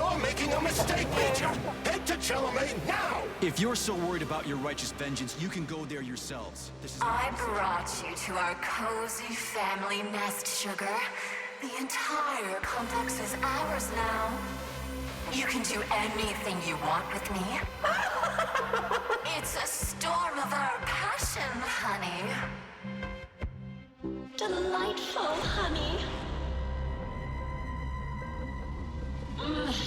You're making a mistake, Major! Head to Chalamet now! If you're so worried about your righteous vengeance, you can go there yourselves. This is I brought you to our cozy family nest, Sugar. The entire complex is ours now. You can do anything you want with me. It's a storm of our passion, honey. Delightful, honey.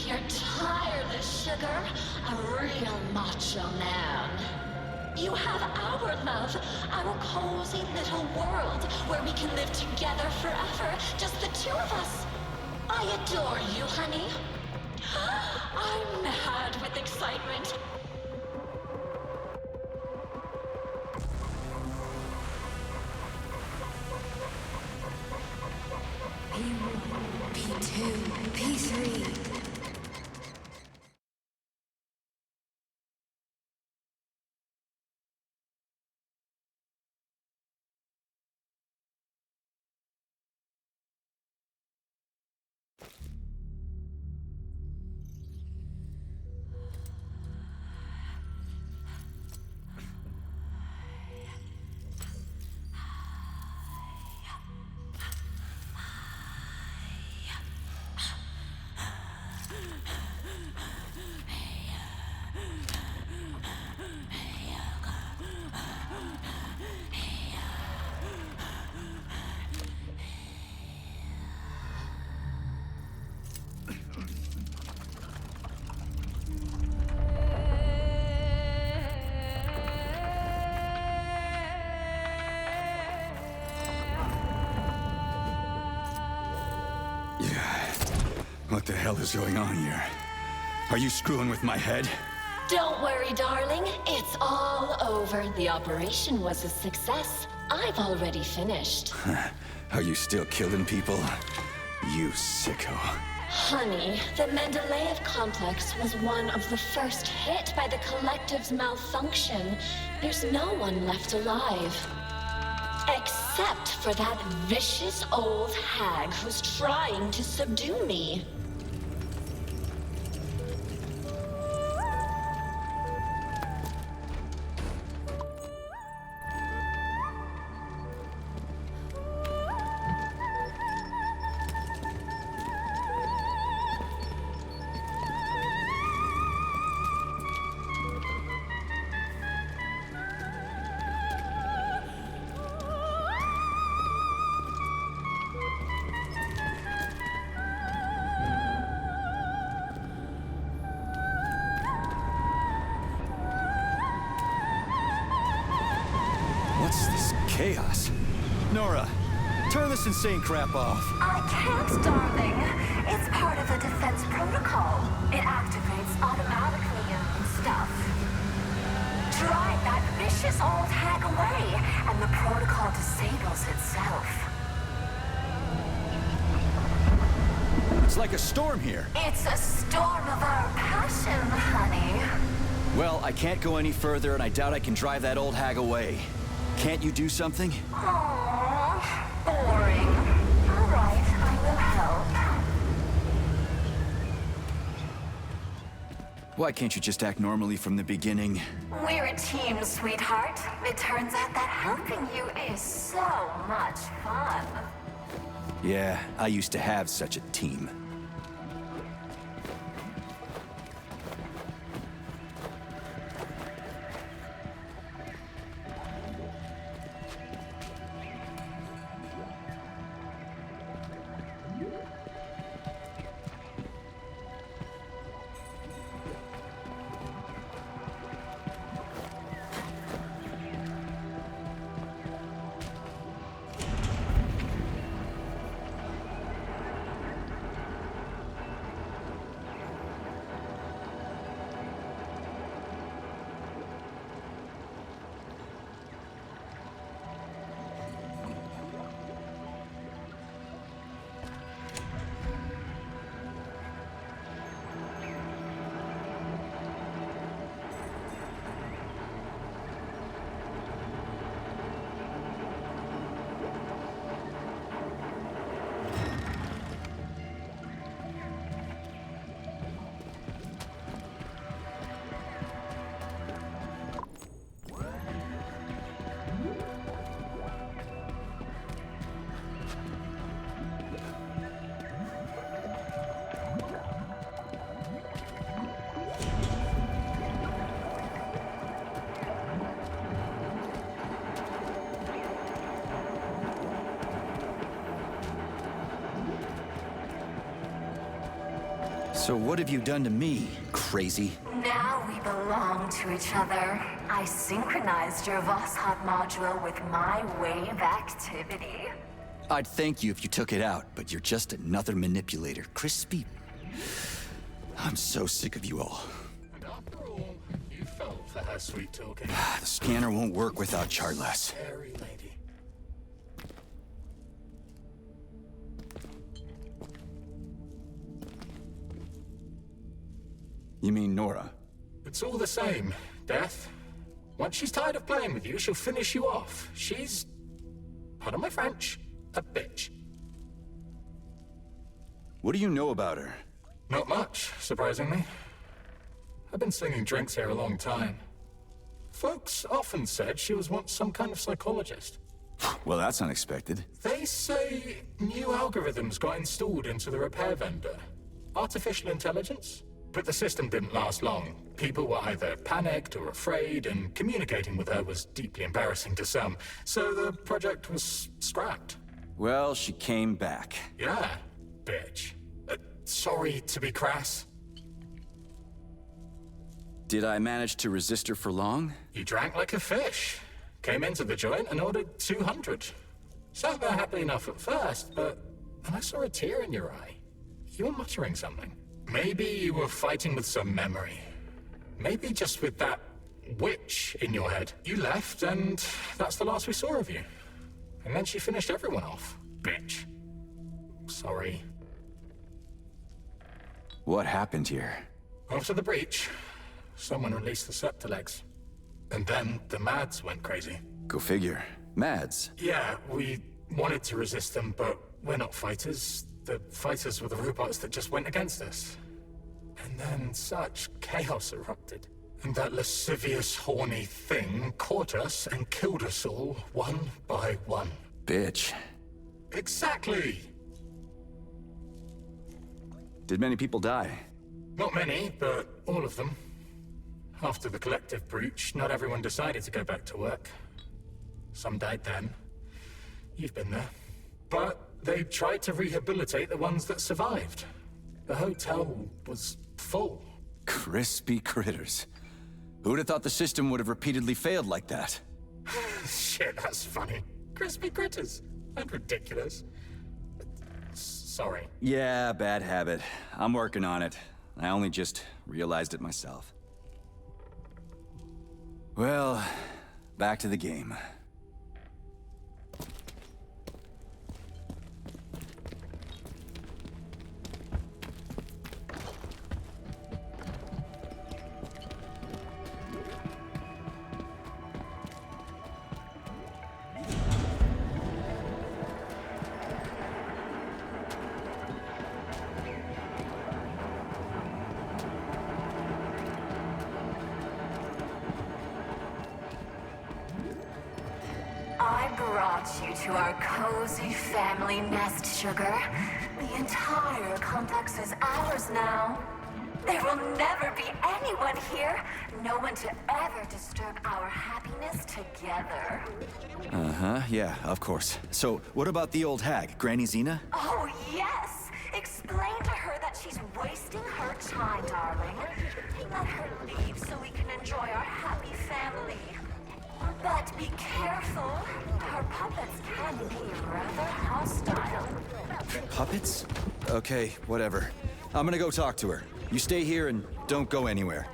You're tireless, Sugar. A real macho man. You have our love, our cozy little world where we can live together forever, just the two of us. I adore you, honey. I'm mad with excitement. P1, P2, P3. What the hell is going on here? Are you screwing with my head? Don't worry, darling. It's all over. The operation was a success. I've already finished. Are you still killing people? You sicko. Honey, the Mendeleev complex was one of the first hit by the collective's malfunction. There's no one left alive. Except for that vicious old hag who's trying to subdue me. What's this chaos? Nora, turn this insane crap off. I can't, darling. It's part of a defense protocol. It activates automatically and stuff. Drive that vicious old hag away, and the protocol disables itself. It's like a storm here. It's a storm of our passion, honey. Well, I can't go any further, and I doubt I can drive that old hag away. Can't you do something? Aww, boring. All right, I will help. Why can't you just act normally from the beginning? We're a team, sweetheart. It turns out that helping you is so much fun. Yeah, I used to have such a team. So what have you done to me, crazy? Now we belong to each other. I synchronized your Vosshot module with my wave activity. I'd thank you if you took it out, but you're just another manipulator. Crispy. I'm so sick of you all. And after all, you fell for her sweet talking. The scanner won't work without Charles. Scary lady. You mean Nora? It's all the same, Death. Once she's tired of playing with you, she'll finish you off. She's, pardon my French, a bitch. What do you know about her? Not much, surprisingly. I've been slinging drinks here a long time. Folks often said she was once some kind of psychologist. Well, that's unexpected. They say new algorithms got installed into the repair vendor. Artificial intelligence? But the system didn't last long. People were either panicked or afraid, and communicating with her was deeply embarrassing to some. So the project was scrapped. Well, she came back. Yeah, bitch. Sorry to be crass. Did I manage to resist her for long? You drank like a fish. Came into the joint and ordered 200. Sat there happy enough at first, but then I saw a tear in your eye. You were muttering something. Maybe you were fighting with some memory. Maybe just with that witch in your head. You left, and that's the last we saw of you. And then she finished everyone off. Bitch. Sorry. What happened here? After the breach, someone released the Septilegs. And then the Mads went crazy. Go figure. Mads. Yeah, we wanted to resist them, but we're not fighters. The fighters were the robots that just went against us. And then such chaos erupted. And that lascivious, horny thing caught us and killed us all, one by one. Bitch. Exactly! Did many people die? Not many, but all of them. After the collective breach, not everyone decided to go back to work. Some died then. You've been there. But they tried to rehabilitate the ones that survived. The hotel was full. Crispy critters. Who'd have thought the system would have repeatedly failed like that? Shit, that's funny. Crispy critters. And ridiculous. Sorry. Yeah, bad habit. I'm working on it. I only just realized it myself. Well, back to the game. I brought you to our cozy family nest, Sugar. The entire complex is ours now. There will never be anyone here. No one to ever disturb our happiness together. Uh-huh, yeah, of course. So, what about the old hag, Granny Xena? Oh, yes! Explain to her that she's wasting her time, darling. Let her leave so we can enjoy our happy family. But be careful. Her puppets can be rather hostile. Puppets? Okay, whatever. I'm gonna go talk to her. You stay here and don't go anywhere.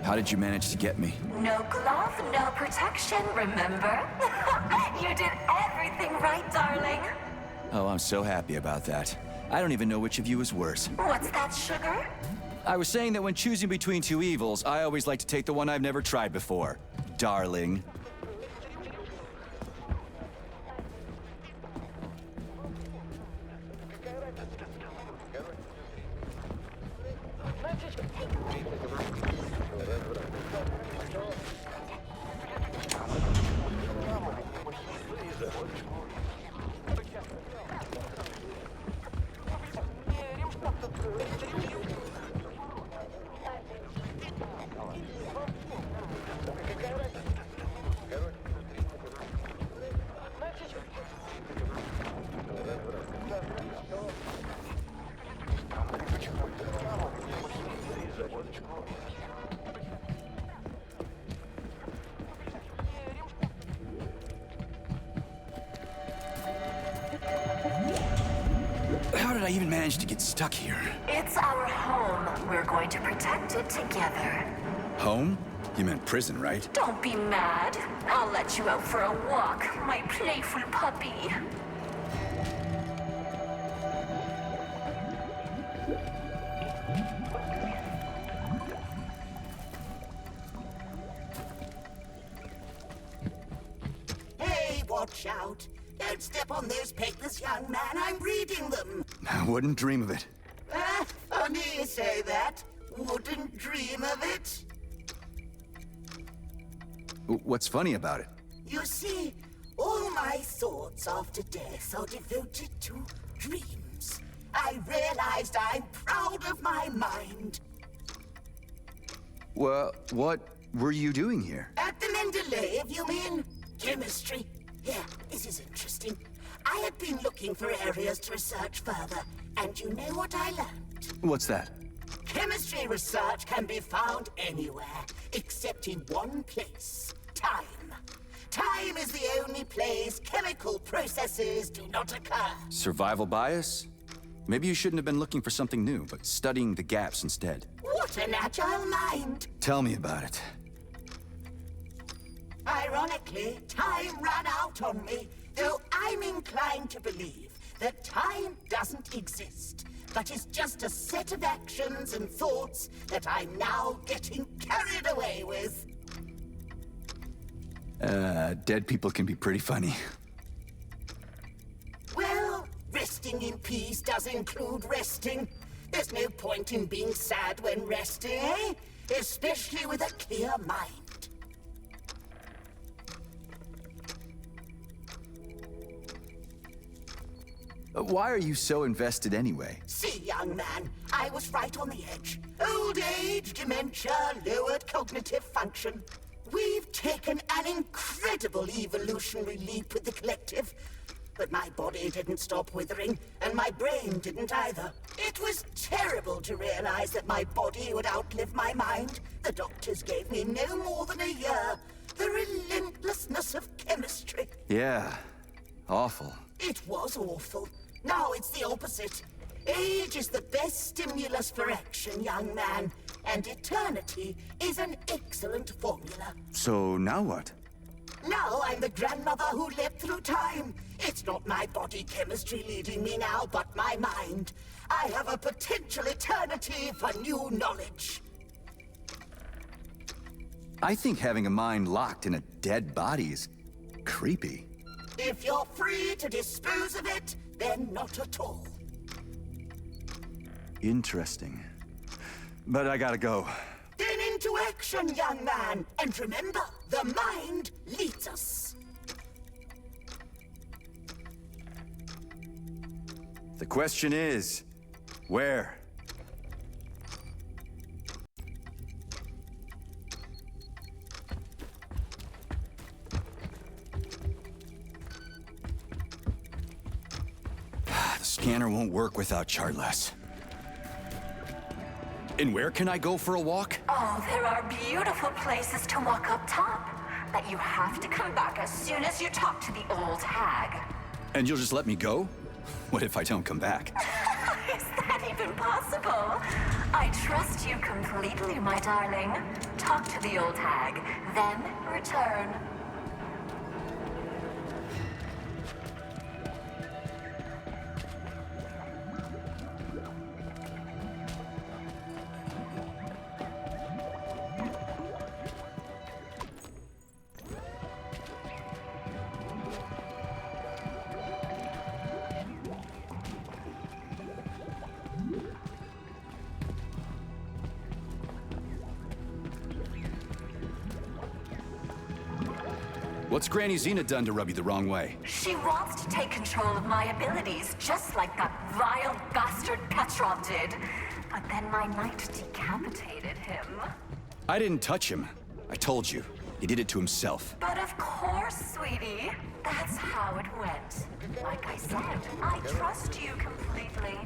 How did you manage to get me? No glove, no protection, remember? You did everything right, darling. Oh, I'm so happy about that. I don't even know which of you is worse. What's that, Sugar? I was saying that when choosing between two evils, I always like to take the one I've never tried before. Darling. I even manage to get stuck here? It's our home. We're going to protect it together. Home? You meant prison, right? Don't be mad. I'll let you out for a walk, my playful puppy. Hey, watch out. Don't step on those papers, young man. I'm reading them. I wouldn't dream of it. Funny you say that. Wouldn't dream of it. What's funny about it? You see, all my thoughts after death are devoted to dreams. I realized I'm proud of my mind. Well, what were you doing here? At the Mendeleev, you mean? Chemistry. Yeah, this is interesting. I had been looking for areas to research further, and you know what I learned? What's that? Chemistry research can be found anywhere, except in one place. Time. Time is the only place chemical processes do not occur. Survival bias? Maybe you shouldn't have been looking for something new, but studying the gaps instead. What an agile mind! Tell me about it. Ironically, time ran out on me, though I'm inclined to believe that time doesn't exist, but is just a set of actions and thoughts that I'm now getting carried away with. Dead people can be pretty funny. Well, resting in peace does include resting. There's no point in being sad when resting, eh? Especially with a clear mind. Why are you so invested anyway? See, young man, I was right on the edge. Old age, dementia, lowered cognitive function. We've taken an incredible evolutionary leap with the collective. But my body didn't stop withering, and my brain didn't either. It was terrible to realize that my body would outlive my mind. The doctors gave me no more than a year. The relentlessness of chemistry. Yeah, awful. It was awful. Now it's the opposite. Age is the best stimulus for action, young man. And eternity is an excellent formula. So now what? Now I'm the grandmother who lived through time. It's not my body chemistry leading me now, but my mind. I have a potential eternity for new knowledge. I think having a mind locked in a dead body is creepy. If you're free to dispose of it, then not at all. Interesting. But I gotta go. Then into action, young man. And remember, the mind leads us. The question is, where? The scanner won't work without Chartless. And where can I go for a walk? Oh, there are beautiful places to walk up top. But you have to come back as soon as you talk to the old hag. And you'll just let me go? What if I don't come back? Is that even possible? I trust you completely, my darling. Talk to the old hag, then return. What's Granny Xena done to rub you the wrong way? She wants to take control of my abilities, just like that vile bastard Petrov did. But then my knight decapitated him. I didn't touch him. I told you. He did it to himself. But of course, sweetie. That's how it went. Like I said, I trust you completely.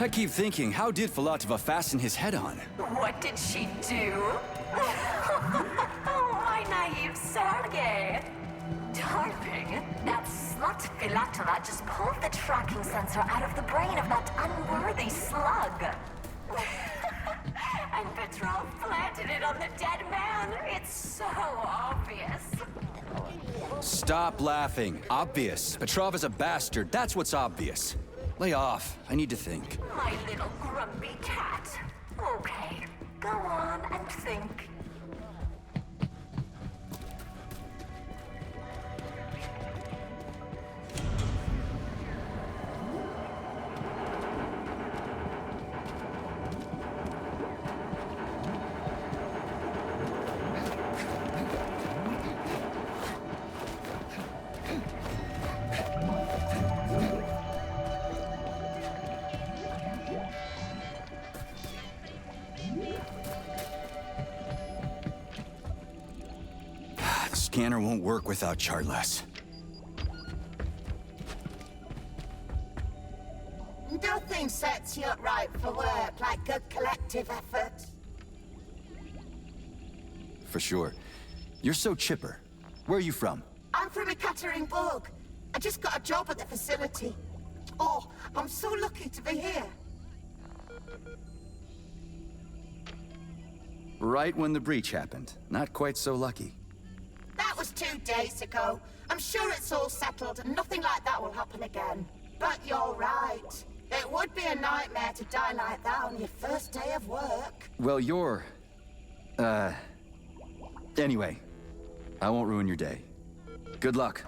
I keep thinking, how did Filatova fasten his head on? What did she do? My naive Sergei. Darling, that slut Filatova just pulled the tracking sensor out of the brain of that unworthy slug. And Petrov planted it on the dead man. It's so obvious. Stop laughing. Obvious. Petrov is a bastard. That's what's obvious. Lay off. I need to think. My little grumpy cat. Okay, go on and think. The scanner won't work without Charles. Nothing sets you up right for work like good collective effort. For sure. You're so chipper. Where are you from? I'm from Ekaterinburg. I just got a job at the facility. Oh, I'm so lucky to be here. Right when the breach happened. Not quite so lucky. That was 2 days ago. I'm sure it's all settled and nothing like that will happen again. But you're right. It would be a nightmare to die like that on your first day of work. Well, you're... Anyway, I won't ruin your day. Good luck.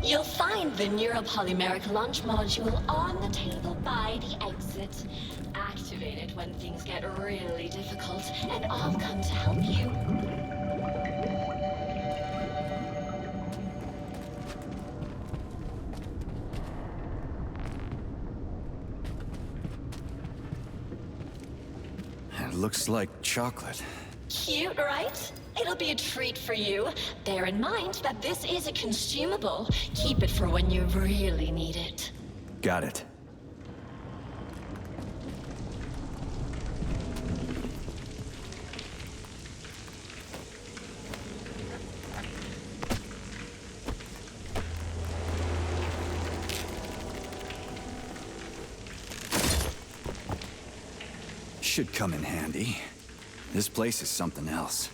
You'll find the neuropolymeric launch module on the table by the exit. Activate it when things get really difficult, and I'll come to help you. It looks like chocolate. Cute, right? It'll be a treat for you. Bear in mind that this is a consumable. Keep it for when you really need it. Got it. Should come in handy. This place is something else.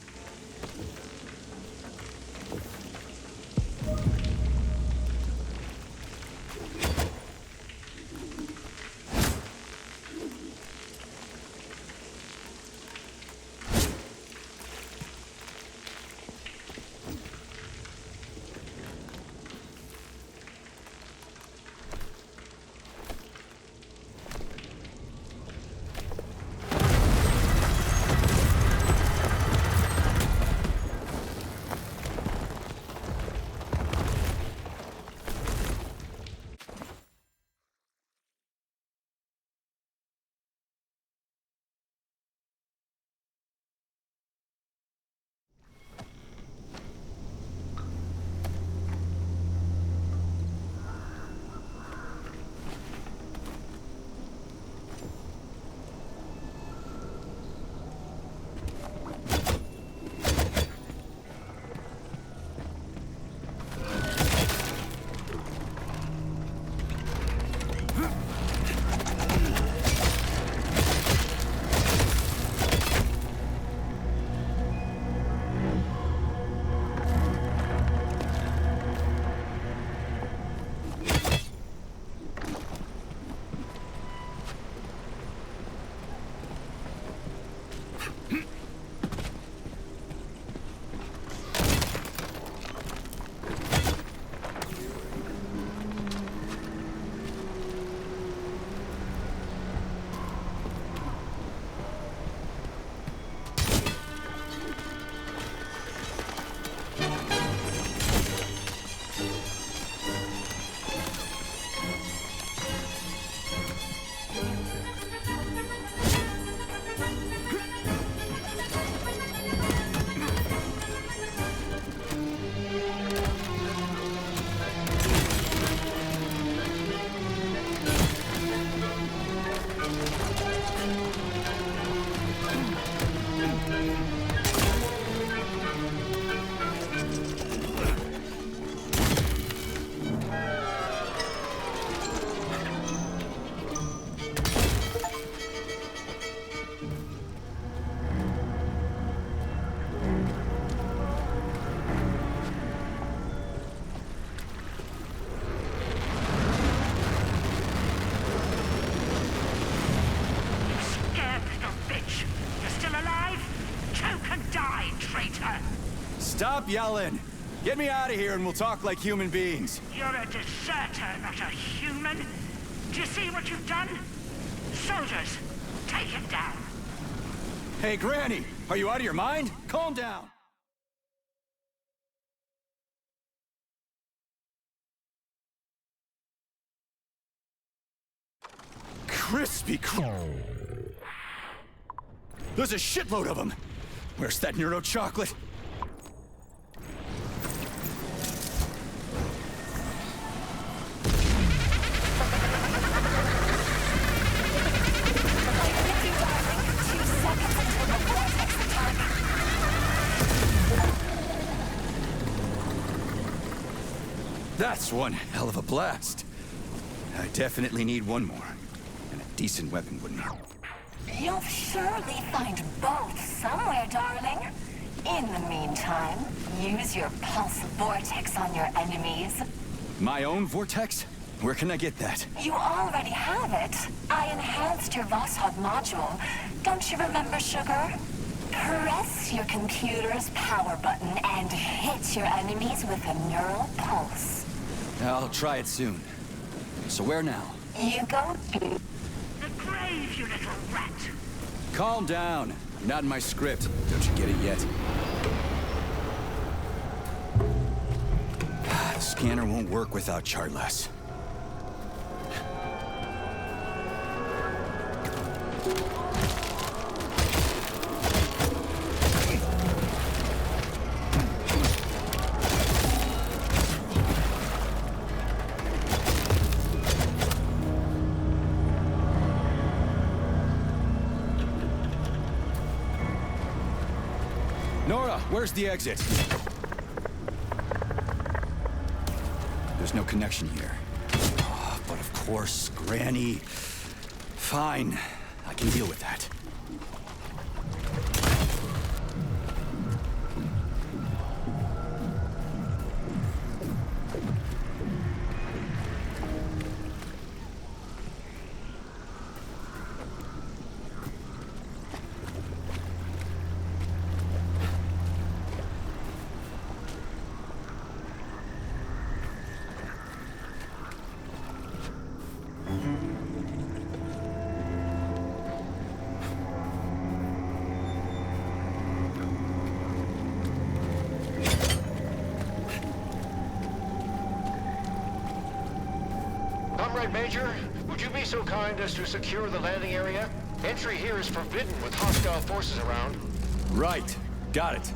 Stop yelling! Get me out of here and we'll talk like human beings. You're a deserter, not a human. Do you see what you've done? Soldiers, take him down. Hey, Granny! Are you out of your mind? Calm down! Crispy There's a shitload of them! Where's that Neuro chocolate? That's one hell of a blast. I definitely need one more. And a decent weapon wouldn't hurt. You'll surely find both somewhere, darling. In the meantime, use your pulse vortex on your enemies. My own vortex? Where can I get that? You already have it. I enhanced your Vosshod module. Don't you remember, Sugar? Press your computer's power button and hit your enemies with a neural pulse. I'll try it soon. So where now? You go to The grave, you little rat. Calm down. I'm not in my script. Don't you get it yet? The scanner won't work without Chartless. Nora, where's the exit? There's no connection here. Oh, but of course, Granny. Fine, I can deal with that. Comrade Major, would you be so kind as to secure the landing area? Entry here is forbidden with hostile forces around. Right, got it.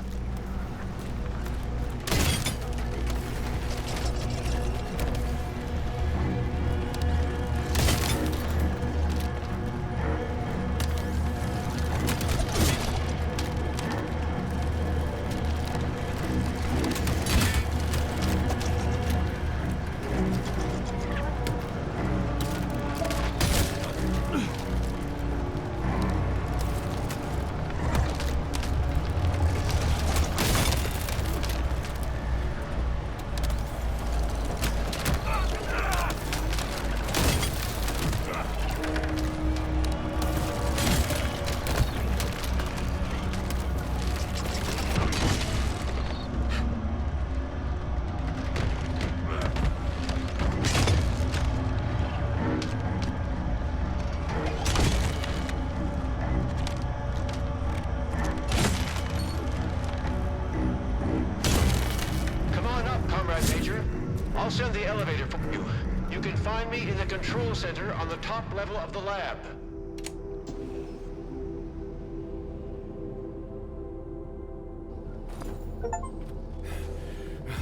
I'll send the elevator for you. You can find me in the control center on the top level of the lab.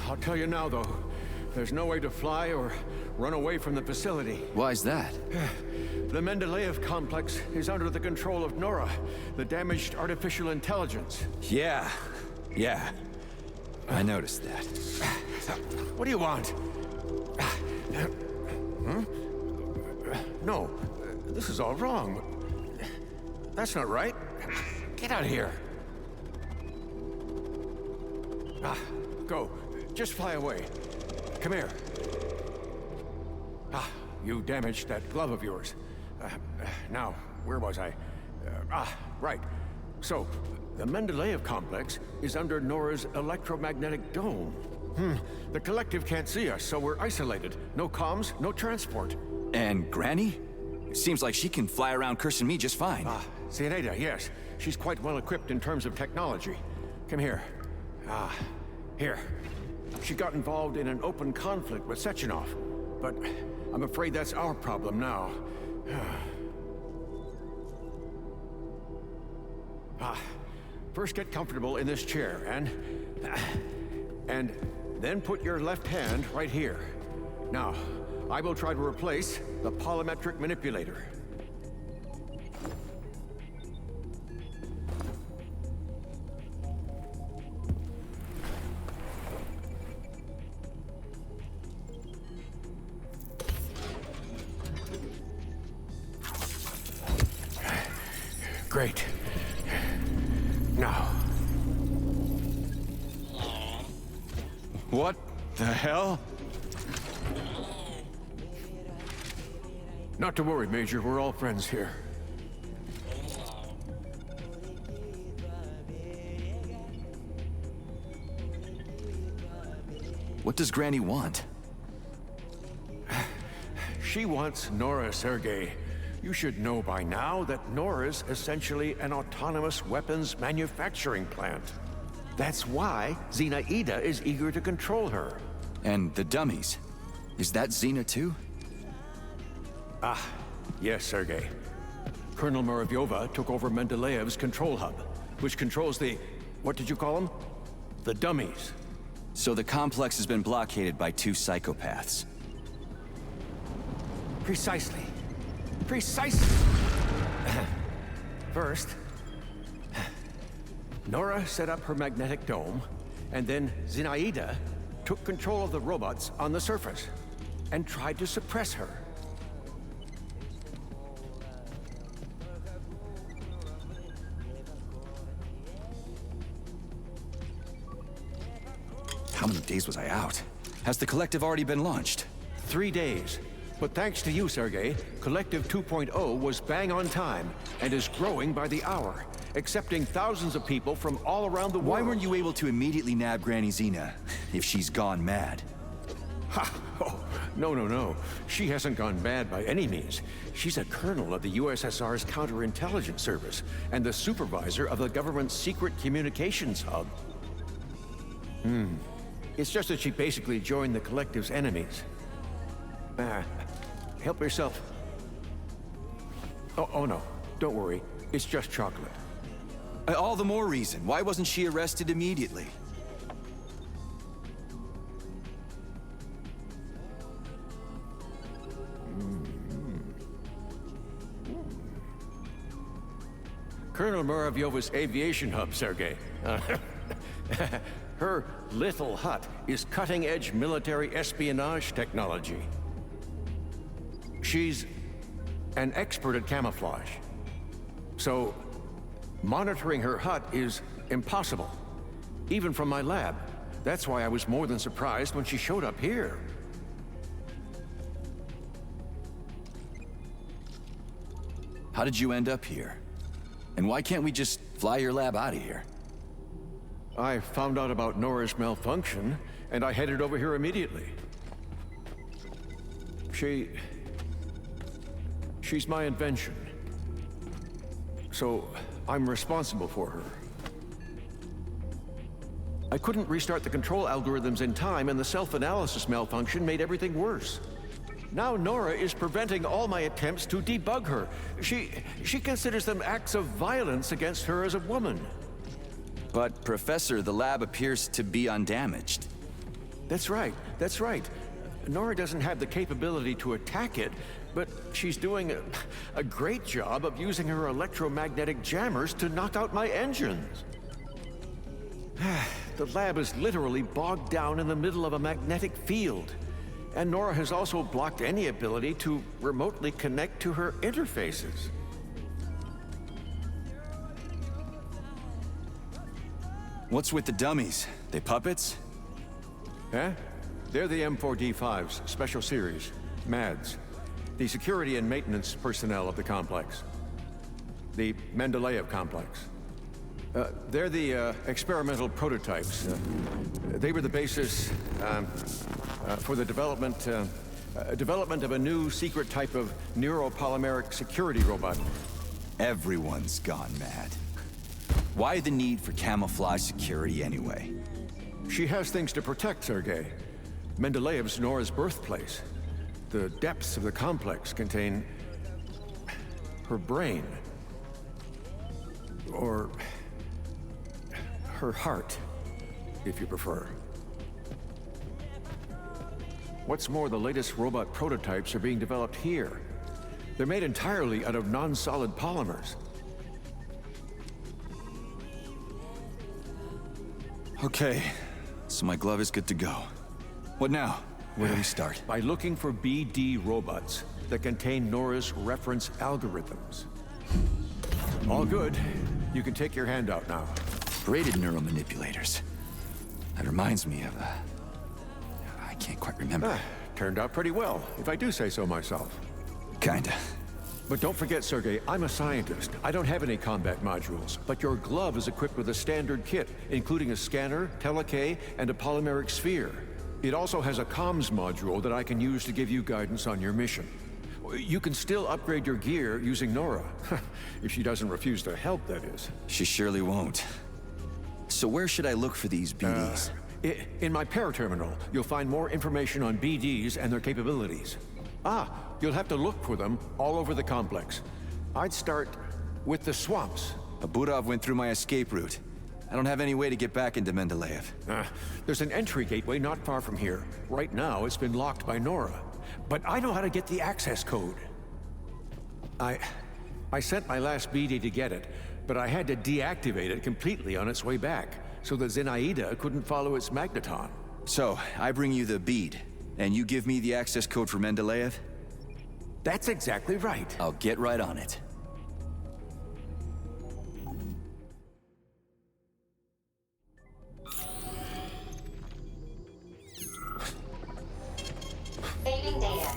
I'll tell you now, though. There's no way to fly or run away from the facility. Why's that? The Mendeleev complex is under the control of Nora, the damaged artificial intelligence. Yeah. I noticed that. What do you want? Huh? No, this is all wrong. That's not right. Get out of here. Go. Just fly away. Come here. You damaged that glove of yours. Now, where was I? Right. So, The Mendeleev complex is under Nora's electromagnetic dome. The Collective can't see us, so we're isolated. No comms, no transport. And Granny? Seems like she can fly around cursing me just fine. Zinaida, yes. She's quite well equipped in terms of technology. Come here. Here. She got involved in an open conflict with Sechenov, but I'm afraid that's our problem now. First get comfortable in this chair, and then put your left hand right here. Now, I will try to replace the polymetric manipulator. Great. Now. What the hell? Not to worry, Major. We're all friends here. What does Granny want? She wants Nora, Sergei. You should know by now that Nora's essentially an autonomous weapons manufacturing plant. That's why Zinaida is eager to control her. And the dummies. Is that Xena too? Yes, Sergei. Colonel Muravyova took over Mendeleev's control hub, which controls the... what did you call them? The dummies. So the complex has been blockaded by two psychopaths. Precisely. Precisely! First, Nora set up her magnetic dome, and then Zinaida took control of the robots on the surface and tried to suppress her. How many days was I out? Has the Collective already been launched? 3 days. But thanks to you, Sergei, Collective 2.0 was bang on time and is growing by the hour, accepting thousands of people from all around the world. Why weren't you able to immediately nab Granny Xena, if she's gone mad? Ha! Oh, no. She hasn't gone mad by any means. She's a colonel of the USSR's counterintelligence service and the supervisor of the government's secret communications hub. It's just that she basically joined the Collective's enemies. Help yourself. Oh no, don't worry. It's just chocolate. All the more reason. Why wasn't she arrested immediately? Colonel Muravyova's aviation hub, Sergei. Her little hut is cutting-edge military espionage technology. She's an expert at camouflage. So, monitoring her hut is impossible, even from my lab. That's why I was more than surprised when she showed up here. How did you end up here? And why can't we just fly your lab out of here? I found out about Nora's malfunction, and I headed over here immediately. She's my invention. So, I'm responsible for her. I couldn't restart the control algorithms in time, and the self-analysis malfunction made everything worse. Now Nora is preventing all my attempts to debug her. She considers them acts of violence against her as a woman. But, Professor, the lab appears to be undamaged. That's right. Nora doesn't have the capability to attack it, but she's doing a great job of using her electromagnetic jammers to knock out my engines. The lab is literally bogged down in the middle of a magnetic field. And Nora has also blocked any ability to remotely connect to her interfaces. What's with the dummies? They puppets? Huh? They're the M4D5's special series, MADS. The security and maintenance personnel of the complex. The Mendeleev complex. They're the experimental prototypes. They were the basis for the development of a new secret type of neuropolymeric security robot. Everyone's gone mad. Why the need for camouflage security anyway? She has things to protect, Sergei. Mendeleev's Nora's birthplace. The depths of the complex contain her brain. Or her heart, if you prefer. What's more, the latest robot prototypes are being developed here. They're made entirely out of non-solid polymers. Okay, so my glove is good to go. What now? Where do we start? By looking for BD robots that contain Nora's reference algorithms. All good. You can take your hand out now. Braided neuromanipulators. That reminds me of I can't quite remember. Turned out pretty well, if I do say so myself. Kinda. But don't forget, Sergei, I'm a scientist. I don't have any combat modules, but your glove is equipped with a standard kit, including a scanner, telekay, and a polymeric sphere. It also has a comms module that I can use to give you guidance on your mission. You can still upgrade your gear using Nora. If she doesn't refuse to help, that is. She surely won't. So where should I look for these BDs? In my paraterminal, you'll find more information on BDs and their capabilities. You'll have to look for them all over the complex. I'd start with the swamps. Aburov went through my escape route. I don't have any way to get back into Mendeleev. There's an entry gateway not far from here. Right now, it's been locked by Nora. But I know how to get the access code. I sent my last BD to get it, but I had to deactivate it completely on its way back, so that Zinaida couldn't follow its magneton. So, I bring you the bead, and you give me the access code for Mendeleev? That's exactly right. I'll get right on it. Saving data.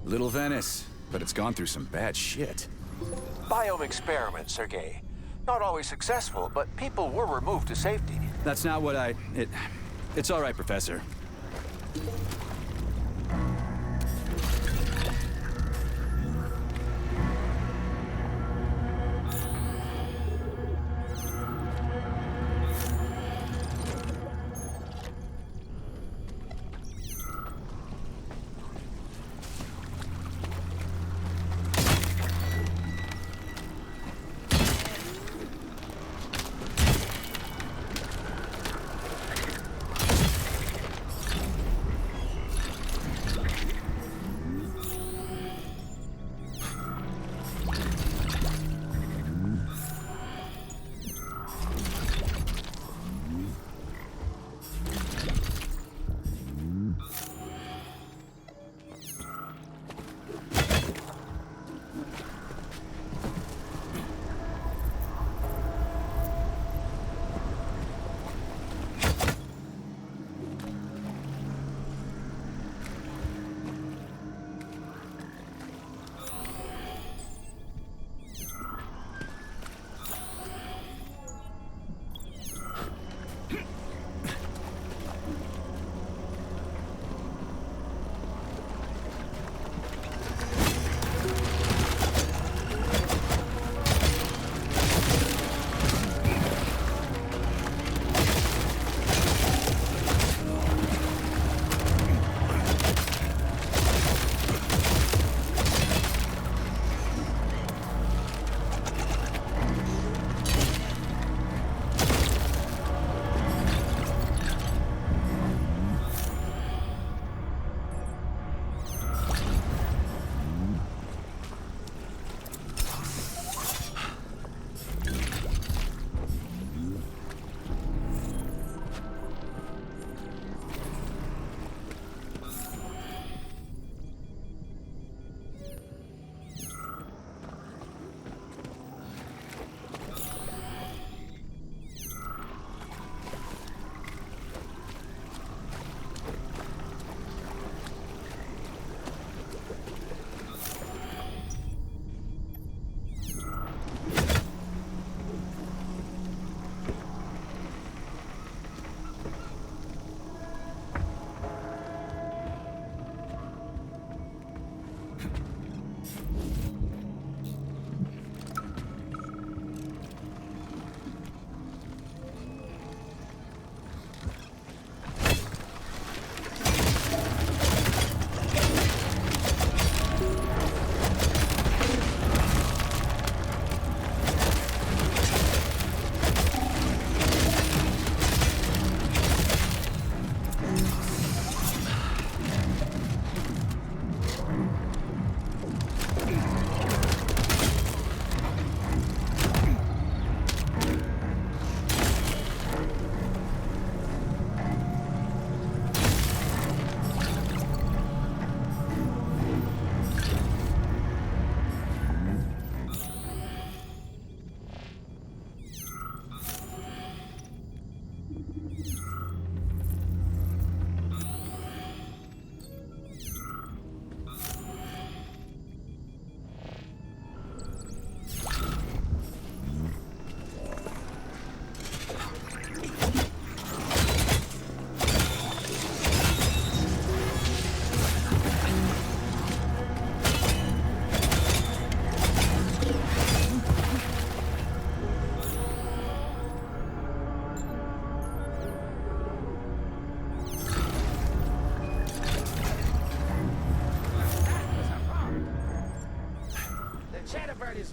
Little Venice, but it's gone through some bad shit. Biome experiment, Sergei. Not always successful, but people were removed to safety. That's not what It's all right, Professor.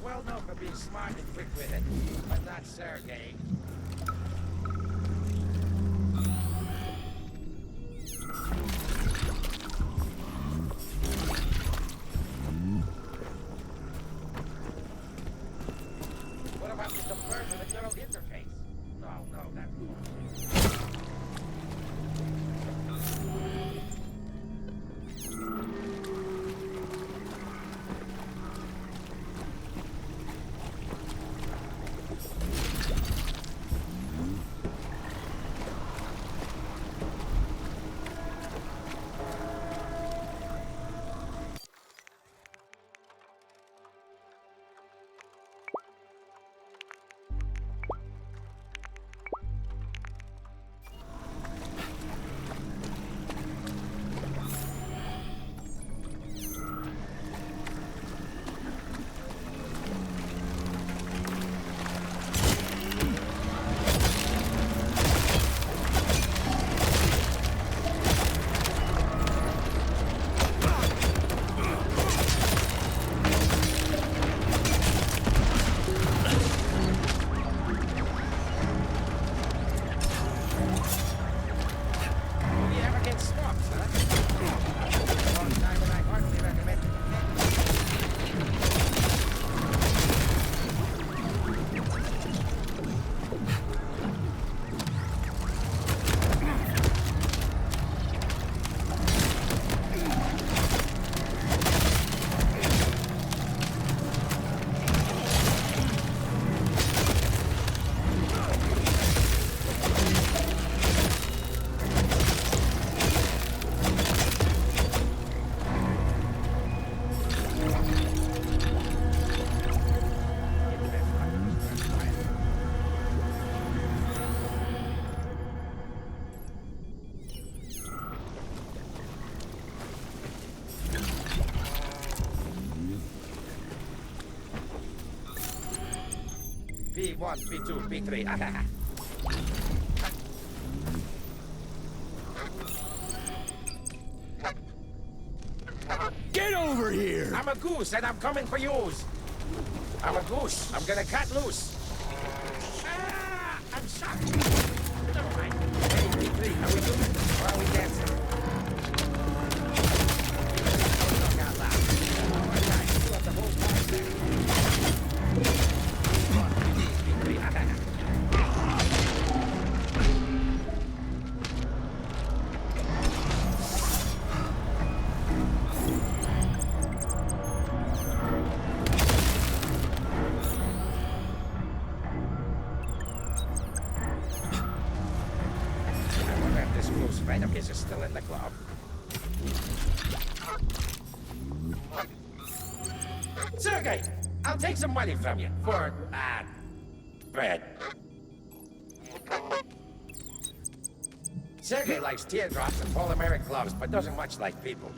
well known for being smart and quick-witted, but not Sergei. What about Mr. Bird with the neural interface? No, that's wrong. P1, P2, P3. Get over here! I'm a goose and I'm coming for yous. I'm a goose. I'm gonna cut loose. Ah, I'm shot. Never mind. Hey, P3, are we doing it? Or are we dancing? Don't talk out loud. All right, guys, you have the whole party there. Friend of his is still in the club. Sergei, I'll take some money from you for, bread. Sergei likes teardrops and polymeric gloves, but doesn't much like people.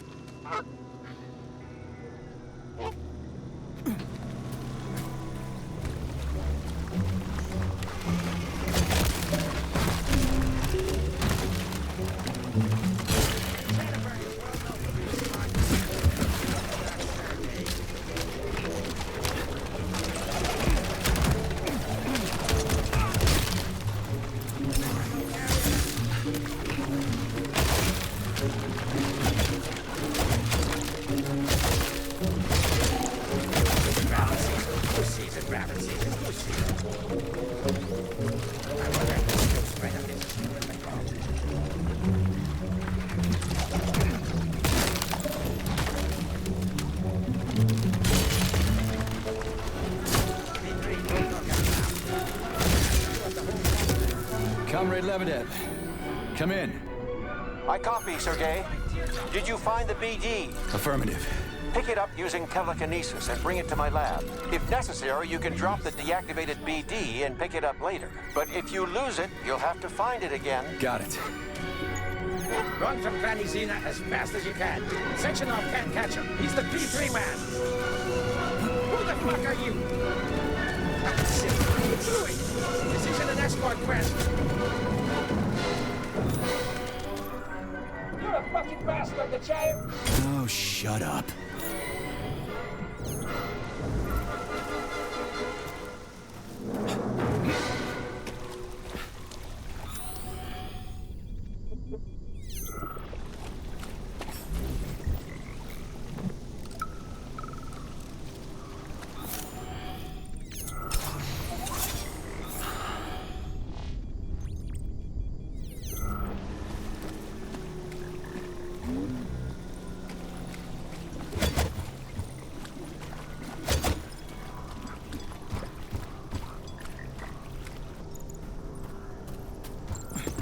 Comrade Lebedev, come in. I copy, Sergei. Did you find the BD? Affirmative. Pick it up using telekinesis and bring it to my lab. If necessary, you can drop the deactivated BD and pick it up later. But if you lose it, you'll have to find it again. Got it. Run from Granny Zena as fast as you can. Sectionov can't catch him. He's the P3 man. Who the fuck are you? Louis, this isn't an escort quest. You're a fucking bastard, the child. Oh, shut up.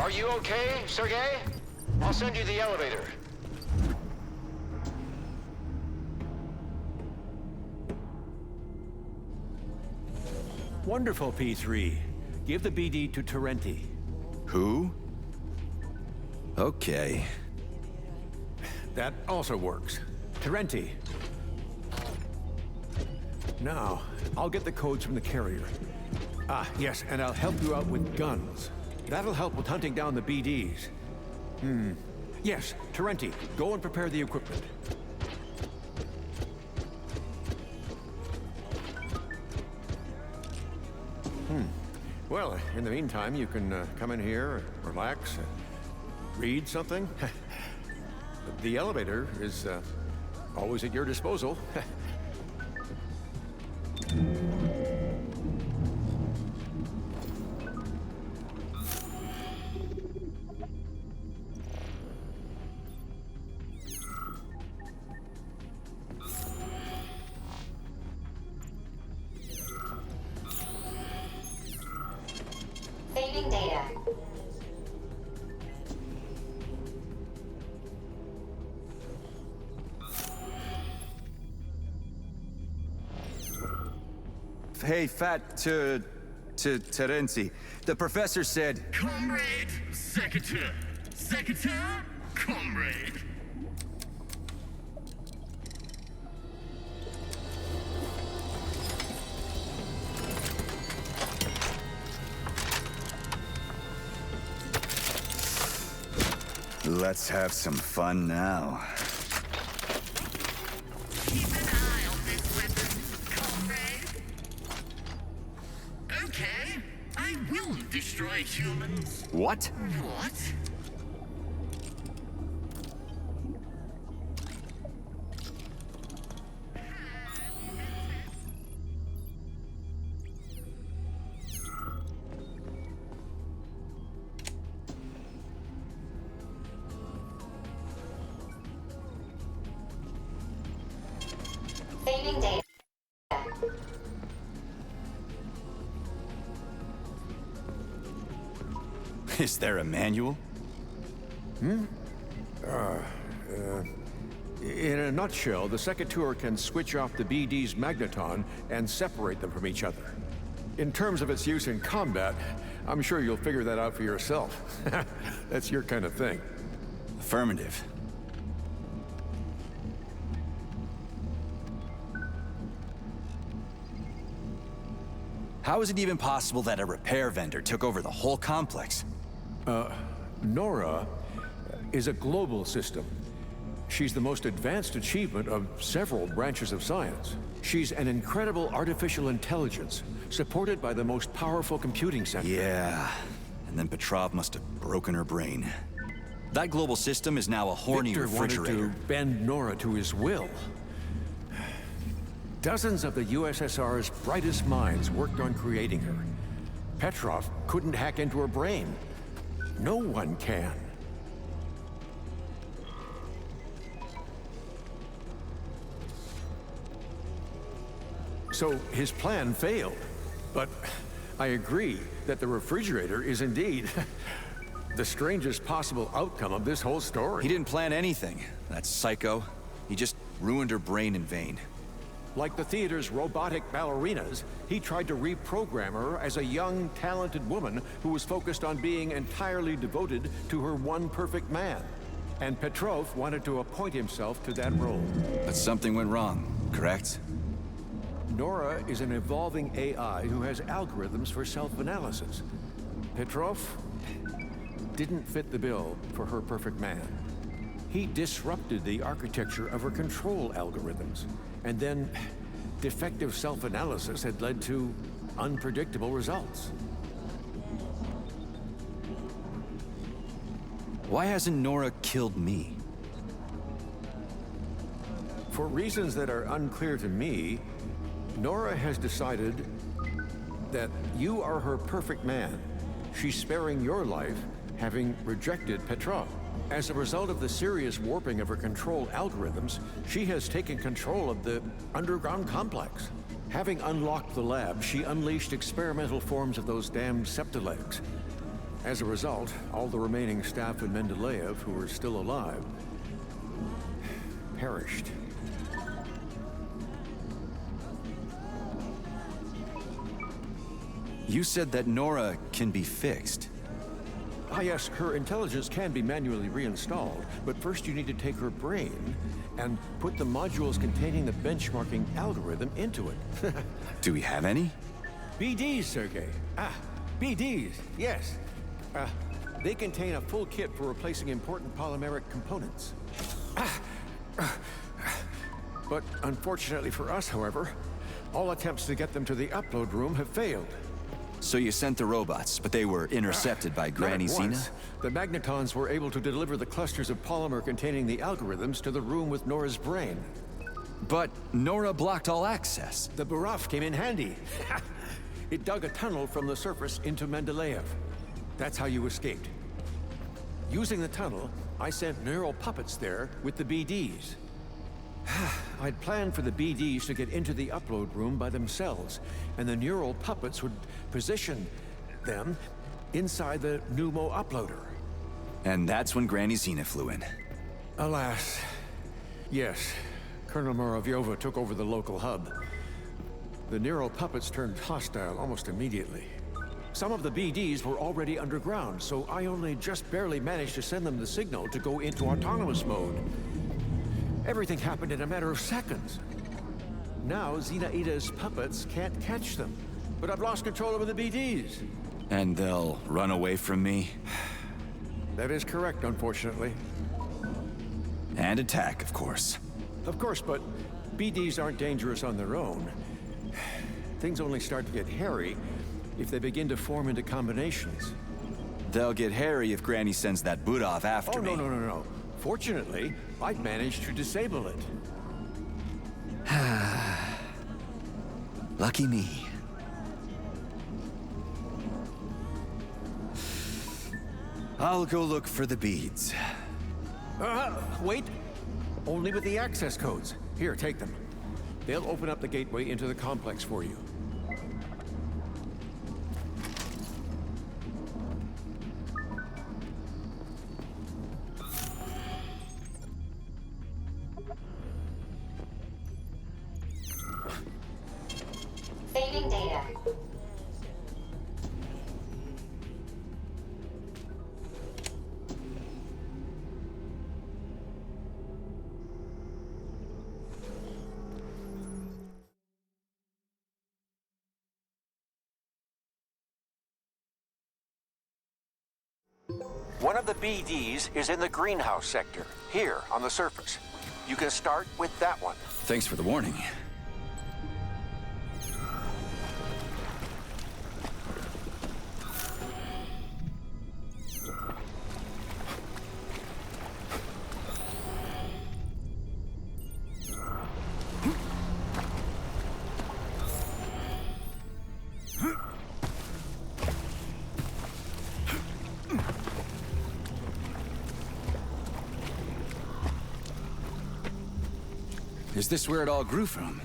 Are you okay, Sergey? I'll send you the elevator. Wonderful, P3. Give the BD to Terenti. Who? Okay. That also works. Terenti. Now, I'll get the codes from the carrier. Ah, yes, and I'll help you out with guns. That'll help with hunting down the BDs. Yes, Terenti, go and prepare the equipment. Well, in the meantime, you can come in here, relax, read something. The elevator is always at your disposal. Saving data. Hey, Terenti. The professor said... Comrade, Secretary. Secretary, comrade. Let's have some fun now. Keep an eye on this weapon, comrade. Okay, I will destroy humans. What? What? Saving data. Is there a manual? In a nutshell, the Secretary can switch off the BD's magneton and separate them from each other. In terms of its use in combat, I'm sure you'll figure that out for yourself. That's your kind of thing. Affirmative. How is it even possible that a repair vendor took over the whole complex? Nora is a global system. She's the most advanced achievement of several branches of science. She's an incredible artificial intelligence, supported by the most powerful computing center. Yeah, and then Petrov must have broken her brain. That global system is now a horny Victor refrigerator. wanted to bend Nora to his will. Dozens of the USSR's brightest minds worked on creating her. Petrov couldn't hack into her brain. No one can. So his plan failed. But I agree that the refrigerator is indeed the strangest possible outcome of this whole story. He didn't plan anything, that psycho. He just ruined her brain in vain. Like the theater's robotic ballerinas, he tried to reprogram her as a young, talented woman who was focused on being entirely devoted to her one perfect man. And Petrov wanted to appoint himself to that role. But something went wrong, correct? Nora is an evolving AI who has algorithms for self-analysis. Petrov didn't fit the bill for her perfect man. He disrupted the architecture of her control algorithms, and then defective self-analysis had led to unpredictable results. Why hasn't Nora killed me? For reasons that are unclear to me, Nora has decided that you are her perfect man. She's sparing your life, having rejected Petrov. As a result of the serious warping of her control algorithms, she has taken control of the underground complex. Having unlocked the lab, she unleashed experimental forms of those damned septilegs. As a result, all the remaining staff in Mendeleev who were still alive perished. You said that Nora can be fixed. Ah yes, her intelligence can be manually reinstalled, but first you need to take her brain and put the modules containing the benchmarking algorithm into it. Do we have any? BDs, Sergei. BDs, yes. They contain a full kit for replacing important polymeric components. But unfortunately for us, however, all attempts to get them to the upload room have failed. So you sent the robots, but they were intercepted by Granny Xena? The magnetons were able to deliver the clusters of polymer containing the algorithms to the room with Nora's brain. But Nora blocked all access. The Baraf came in handy. It dug a tunnel from the surface into Mendeleev. That's how you escaped. Using the tunnel, I sent neural puppets there with the BDs. I'd planned for the BDs to get into the upload room by themselves, and the neural puppets would position them inside the Pneumo uploader. And that's when Granny Xena flew in. Alas. Yes, Colonel Muravyova took over the local hub. The neural puppets turned hostile almost immediately. Some of the BDs were already underground, so I only just barely managed to send them the signal to go into autonomous mode. Everything happened in a matter of seconds. Now, Xenaida's puppets can't catch them, but I've lost control over the BDs. And they'll run away from me? That is correct, unfortunately. And attack, of course. Of course, but BDs aren't dangerous on their own. Things only start to get hairy if they begin to form into combinations. They'll get hairy if Granny sends that Budov after me. No. Fortunately, I've managed to disable it. Lucky me. I'll go look for the beads. Wait. Only with the access codes. Here, take them. They'll open up the gateway into the complex for you. Saving data. One of the BDs is in the greenhouse sector, here on the surface. You can start with that one. Thanks for the warning. Is this where it all grew from?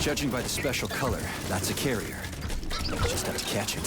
Judging by the special color, that's a carrier. Just have to catch it.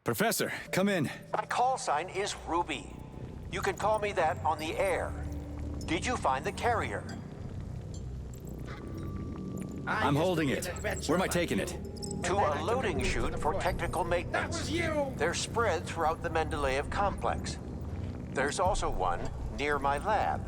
Professor, come in. My call sign is Ruby. You can call me that on the air. Did you find the carrier? I'm holding it. Where am I taking it? To a loading chute for technical That maintenance. was you! They're spread throughout the Mendeleev complex. There's also one near my lab,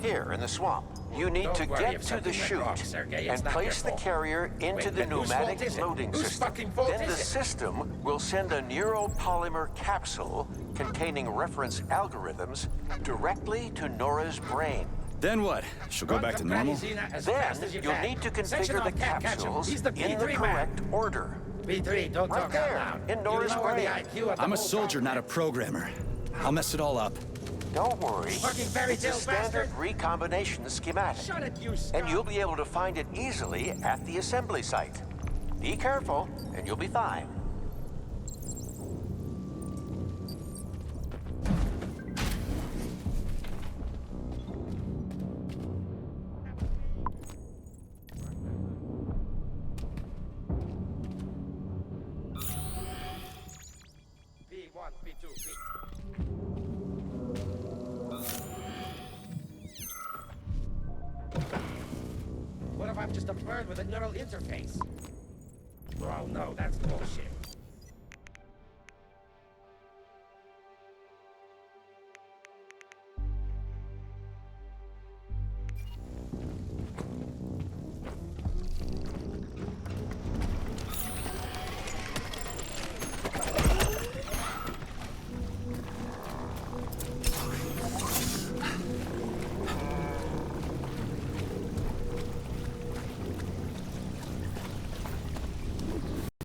here in the swamp. You need to Don't worry get if to the something went chute wrong, Sergei. It's and not place your the fault. carrier into Wait, the then whose fault pneumatic is it? loading Whose system. fucking fault Then the is it? system will send a neuropolymer capsule containing reference algorithms directly to Nora's brain. Then what? She'll go back to normal? Then you'll need to configure the capsules He's the in the P3 correct man. order. P3, don't Right talk there, out loud. in Nora's You lower the brain. IQ of the I'm a whole soldier, not a complex. programmer. I'll mess it all up. Don't worry. Fucking fairy It's a tale standard bastard. recombination schematic. Shut it, you And scum. you'll be able to find it easily at the assembly site. Be careful, and you'll be fine. P1, P2, P. What if I'm just a bird with a neural interface? Oh no, that's bullshit.